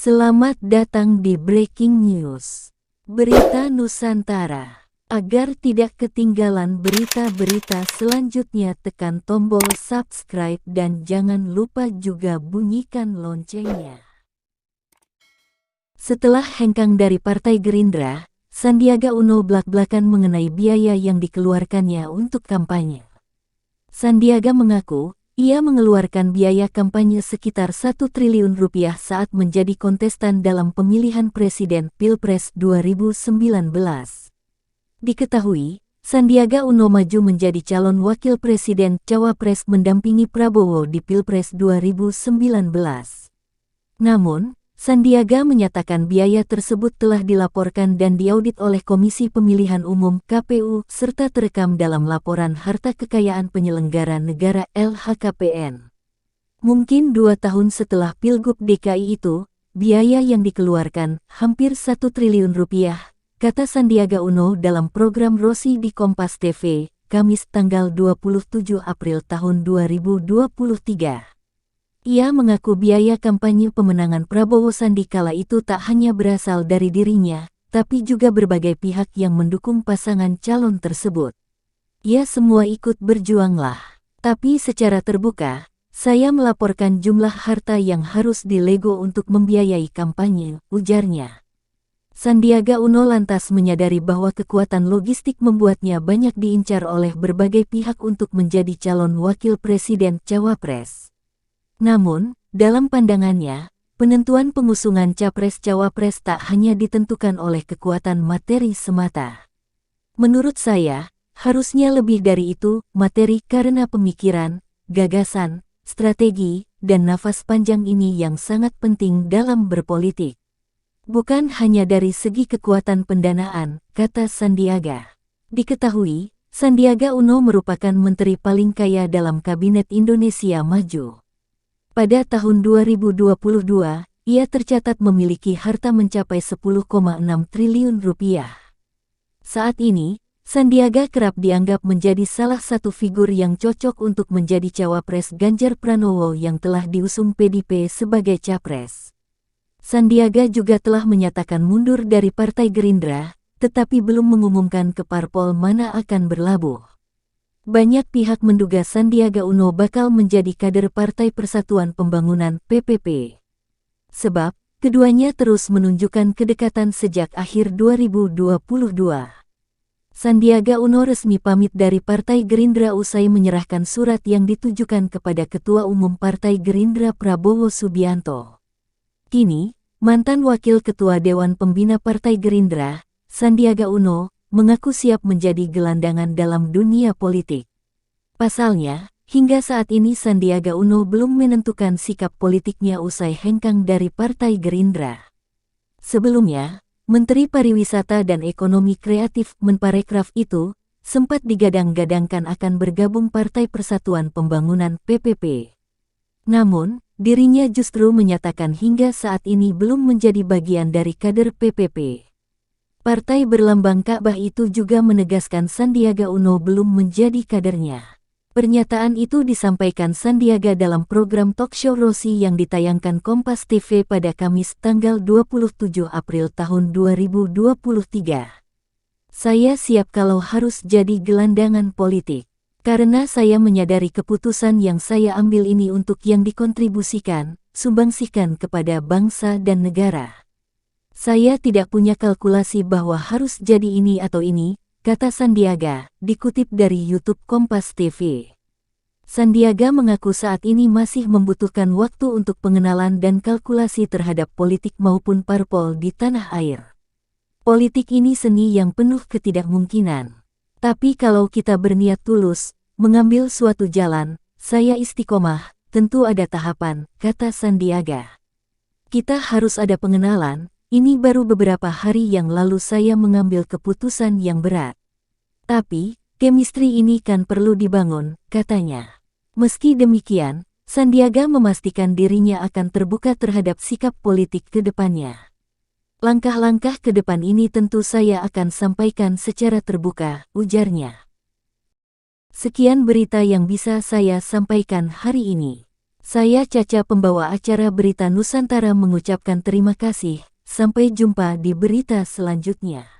Selamat datang di Breaking News, Berita Nusantara. Agar tidak ketinggalan berita-berita selanjutnya, tekan tombol subscribe dan jangan lupa juga bunyikan loncengnya. Setelah hengkang dari Partai Gerindra, Sandiaga Uno blak-blakan mengenai biaya yang dikeluarkannya untuk kampanye. Sandiaga mengaku, ia mengeluarkan biaya kampanye sekitar 1 triliun rupiah saat menjadi kontestan dalam pemilihan presiden Pilpres 2019. Diketahui, Sandiaga Uno maju menjadi calon wakil presiden cawapres mendampingi Prabowo di Pilpres 2019. Namun, Sandiaga menyatakan biaya tersebut telah dilaporkan dan diaudit oleh Komisi Pemilihan Umum (KPU) serta terekam dalam Laporan Harta Kekayaan Penyelenggara Negara (LHKPN). Mungkin 2 tahun setelah Pilgub DKI itu, biaya yang dikeluarkan hampir 1 triliun rupiah, kata Sandiaga Uno dalam program Rosi di Kompas TV, Kamis tanggal 27 April tahun 2023. Ia mengaku biaya kampanye pemenangan Prabowo Sandi kala itu tak hanya berasal dari dirinya, tapi juga berbagai pihak yang mendukung pasangan calon tersebut. Ya, semua ikut berjuanglah. Tapi secara terbuka, saya melaporkan jumlah harta yang harus dilego untuk membiayai kampanye, ujarnya. Sandiaga Uno lantas menyadari bahwa kekuatan logistik membuatnya banyak diincar oleh berbagai pihak untuk menjadi calon wakil presiden cawapres. Namun, dalam pandangannya, penentuan pengusungan capres-cawapres tak hanya ditentukan oleh kekuatan materi semata. Menurut saya, harusnya lebih dari itu, materi, karena pemikiran, gagasan, strategi, dan nafas panjang ini yang sangat penting dalam berpolitik. Bukan hanya dari segi kekuatan pendanaan, kata Sandiaga. Diketahui, Sandiaga Uno merupakan menteri paling kaya dalam Kabinet Indonesia Maju. Pada tahun 2022, ia tercatat memiliki harta mencapai 10,6 triliun rupiah. Saat ini, Sandiaga kerap dianggap menjadi salah satu figur yang cocok untuk menjadi cawapres Ganjar Pranowo yang telah diusung PDIP sebagai capres. Sandiaga juga telah menyatakan mundur dari Partai Gerindra, tetapi belum mengumumkan ke parpol mana akan berlabuh. Banyak pihak menduga Sandiaga Uno bakal menjadi kader Partai Persatuan Pembangunan (PPP). Sebab, keduanya terus menunjukkan kedekatan sejak akhir 2022. Sandiaga Uno resmi pamit dari Partai Gerindra usai menyerahkan surat yang ditujukan kepada Ketua Umum Partai Gerindra Prabowo Subianto. Kini, mantan Wakil Ketua Dewan Pembina Partai Gerindra, Sandiaga Uno, mengaku siap menjadi gelandangan dalam dunia politik. Pasalnya, hingga saat ini Sandiaga Uno belum menentukan sikap politiknya usai hengkang dari Partai Gerindra. Sebelumnya, Menteri Pariwisata dan Ekonomi Kreatif Menparekraf itu sempat digadang-gadangkan akan bergabung Partai Persatuan Pembangunan (PPP). Namun, dirinya justru menyatakan hingga saat ini belum menjadi bagian dari kader PPP. Partai berlambang Ka'bah itu juga menegaskan Sandiaga Uno belum menjadi kadernya. Pernyataan itu disampaikan Sandiaga dalam program talkshow Rosi yang ditayangkan Kompas TV pada Kamis tanggal 27 April tahun 2023. Saya siap kalau harus jadi gelandangan politik. Karena saya menyadari keputusan yang saya ambil ini untuk yang dikontribusikan, sumbangsihkan kepada bangsa dan negara. Saya tidak punya kalkulasi bahwa harus jadi ini atau ini, kata Sandiaga, dikutip dari YouTube Kompas TV. Sandiaga mengaku saat ini masih membutuhkan waktu untuk pengenalan dan kalkulasi terhadap politik maupun parpol di tanah air. Politik ini seni yang penuh ketidakmungkinan. Tapi kalau kita berniat tulus, mengambil suatu jalan, saya istiqomah, tentu ada tahapan, kata Sandiaga. Kita harus ada pengenalan, ini baru beberapa hari yang lalu saya mengambil keputusan yang berat. Tapi, chemistry ini kan perlu dibangun, katanya. Meski demikian, Sandiaga memastikan dirinya akan terbuka terhadap sikap politik ke depannya. Langkah-langkah ke depan ini tentu saya akan sampaikan secara terbuka, ujarnya. Sekian berita yang bisa saya sampaikan hari ini. Saya Caca, pembawa acara Berita Nusantara, mengucapkan terima kasih. Sampai jumpa di berita selanjutnya.